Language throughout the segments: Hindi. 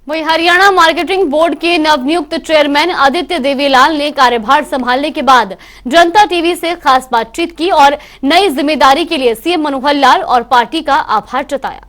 वहीं हरियाणा मार्केटिंग बोर्ड के नवनियुक्त चेयरमैन आदित्य देवीलाल ने कार्यभार संभालने के बाद जनता टीवी से खास बातचीत की और नई जिम्मेदारी के लिए सीएम मनोहर लाल और पार्टी का आभार जताया।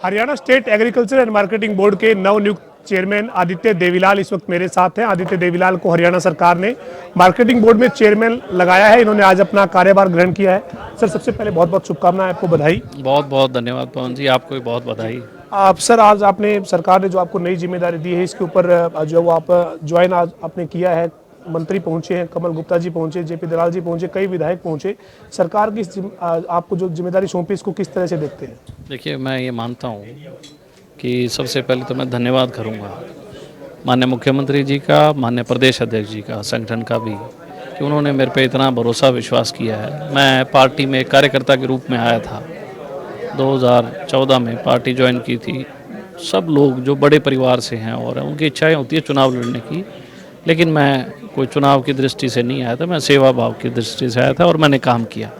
Haryana state agriculture and marketing board के नवनियुक्त चेयरमैन आदित्य देवीलाल इस वक्त मेरे साथ हैं। आदित्य देवीलाल को हरियाणा सरकार ने मार्केटिंग बोर्ड में चेयरमैन लगाया है। इन्होंने आज अपना कार्यभार ग्रहण किया है। सर, सबसे पहले बहुत बहुत शुभकामनाएं, आपको बधाई। बहुत बहुत धन्यवाद पवन जी, आपको भी बहुत बधाई। आप सर, आज आपने सरकार ने जो आपको नई जिम्मेदारी दी है, इसके ऊपर जो आप ज्वाइन आज आपने किया है, मंत्री पहुंचे हैं, कमल गुप्ता जी पहुंचे, जेपी दलाल जी पहुंचे, कई विधायक पहुंचे। सरकार की आपको जो जिम्मेदारी सौंपी, इसको किस तरह से देखते हैं? देखिए, मैं ये मानता हूँ कि सबसे पहले तो मैं धन्यवाद करूँगा माननीय मुख्यमंत्री जी का, माननीय प्रदेश अध्यक्ष जी का, संगठन का भी, कि उन्होंने मेरे पे इतना भरोसा विश्वास किया है। मैं पार्टी में एक कार्यकर्ता के रूप में आया था, 2014 में पार्टी ज्वाइन की थी। सब लोग जो बड़े परिवार से हैं और उनकी इच्छाएं होती है चुनाव लड़ने की, लेकिन मैं कोई चुनाव की दृष्टि से नहीं आया था, मैं सेवा भाव की दृष्टि से आया था और मैंने काम किया।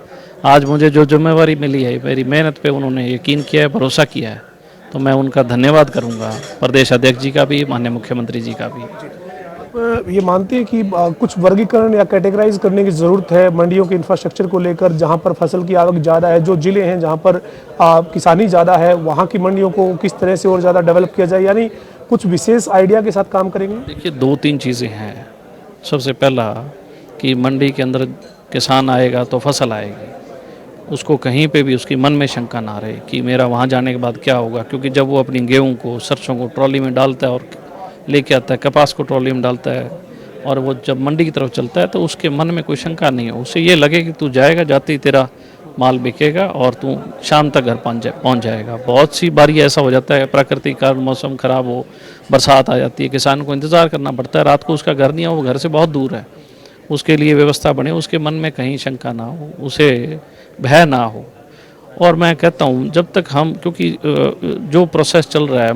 आज मुझे जो जिम्मेवारी मिली है, मेरी मेहनत पे उन्होंने यकीन किया है, भरोसा किया है, तो मैं उनका धन्यवाद करूंगा, प्रदेश अध्यक्ष जी का भी, माननीय मुख्यमंत्री जी का भी। ये मानते हैं कि कुछ वर्गीकरण या कैटेगराइज करने की ज़रूरत है मंडियों के इंफ्रास्ट्रक्चर को लेकर, जहां पर फसल की आवक ज़्यादा है, जो जिले हैं जहां पर किसानी ज़्यादा है, वहां की मंडियों को किस तरह से और ज़्यादा डेवलप किया जाए, यानी कुछ विशेष आइडिया के साथ काम करेंगे? देखिए, 2-3 चीज़ें हैं। सबसे पहला कि मंडी के अंदर किसान आएगा तो फसल आएगी, उसको कहीं पे भी उसकी मन में शंका ना रहे कि मेरा वहाँ जाने के बाद क्या होगा, क्योंकि जब वो अपनी गेहूँ को, सरसों को ट्रॉली में डालता है और लेके आता है, कपास को ट्रॉली में डालता है और वो जब मंडी की तरफ चलता है तो उसके मन में कोई शंका नहीं हो, उसे ये लगे कि तू जाएगा, जाते ही तेरा माल बिकेगा और तू शाम तक घर पहुंच जाएगा। बहुत सी बारी ऐसा हो जाता है, प्राकृतिक कारण मौसम खराब हो, बरसात आ जाती है, किसान को इंतज़ार करना पड़ता है, रात को उसका घर नहीं है, वो घर से बहुत दूर है, उसके लिए व्यवस्था बने, उसके मन में कहीं शंका ना हो, उसे भय ना हो। और मैं कहता हूँ जब तक हम, क्योंकि जो प्रोसेस चल रहा है,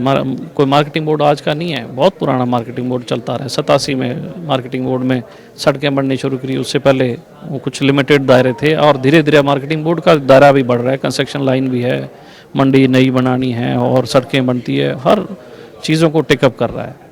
कोई मार्केटिंग बोर्ड आज का नहीं है, बहुत पुराना मार्केटिंग बोर्ड चलता रहा है। 87 में मार्केटिंग बोर्ड में सड़कें बननी शुरू करी, उससे पहले वो कुछ लिमिटेड दायरे थे और धीरे धीरे मार्केटिंग बोर्ड का दायरा भी बढ़ रहा है, कंस्ट्रक्शन लाइन भी है, मंडी नई बनानी है और सड़कें बनती है, हर चीज़ों को टेकअप कर रहा है।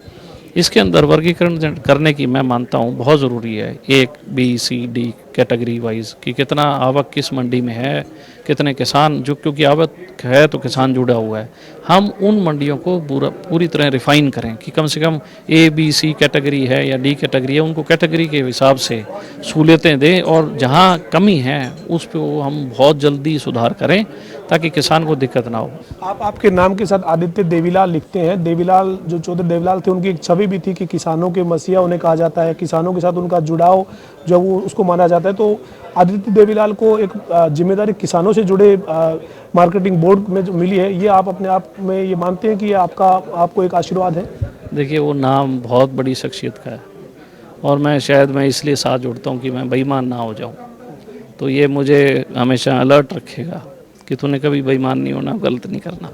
इसके अंदर वर्गीकरण करने की मैं मानता हूँ बहुत ज़रूरी है, 1, B, C, D category wise, कि कितना आवक किस मंडी में है, कितने किसान, जो क्योंकि आवक है तो किसान जुड़ा हुआ है, हम उन मंडियों को पूरी तरह रिफ़ाइन करें कि कम से कम A, B, C कैटेगरी है या D कैटेगरी है, उनको कैटेगरी के हिसाब से सहूलियतें दें और जहाँ कमी है उस पर हम बहुत जल्दी सुधार करें ताकि किसान को दिक्कत ना हो। आपके नाम के साथ आदित्य देवीलाल लिखते हैं। देवीलाल, जो चौधरी देवीलाल थे, उनकी एक छवि भी थी कि किसानों के मसीहा उन्हें कहा जाता है, किसानों के साथ उनका जुड़ाव जो वो उसको माना जाता है। तो आदित्य देवीलाल को एक जिम्मेदारी किसानों से जुड़े मार्केटिंग बोर्ड में जो मिली है, ये आप अपने आप में ये मानते हैं कि ये आपको एक आशीर्वाद है? देखिए, वो नाम बहुत बड़ी शख्सियत का है और मैं इसलिए साथ जोड़ता हूँ कि मैं बेईमान ना हो जाऊँ, तो ये मुझे हमेशा अलर्ट रखेगा कि तूने कभी बेईमान नहीं होना, गलत नहीं करना।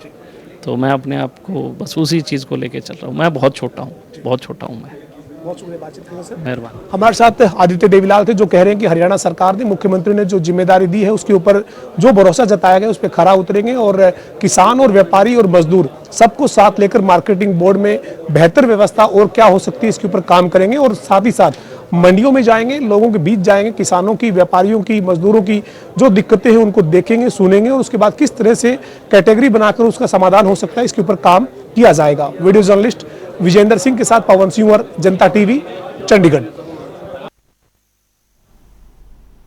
तो मैं अपने आप को बस उसी चीज़ को लेके चल रहा हूँ। मैं बहुत छोटा हूँ मैं। बहुत शुक्रिया बातचीत करने से। मेहरबानी। हमारे साथ आदित्य देवीलाल थे, जो कह रहे हैं कि हरियाणा सरकार ने, मुख्यमंत्री ने जो जिम्मेदारी दी है उसके ऊपर जो भरोसा जताया गया उस पर खरा उतरेंगे और किसान और व्यापारी और मजदूर सबको साथ लेकर मार्केटिंग बोर्ड में बेहतर व्यवस्था और क्या हो सकती है इसके ऊपर काम करेंगे और साथ ही साथ मंडियों में जाएंगे, लोगों के बीच जाएंगे, किसानों की, व्यापारियों की, मजदूरों की जो दिक्कतें हैं उनको देखेंगे, सुनेंगे और उसके बाद किस तरह से कैटेगरी बनाकर उसका समाधान हो सकता है इसके ऊपर काम किया जाएगा। वीडियो जर्नलिस्ट विजेंद्र सिंह के साथ पवन सिंह, जनता टीवी, चंडीगढ़।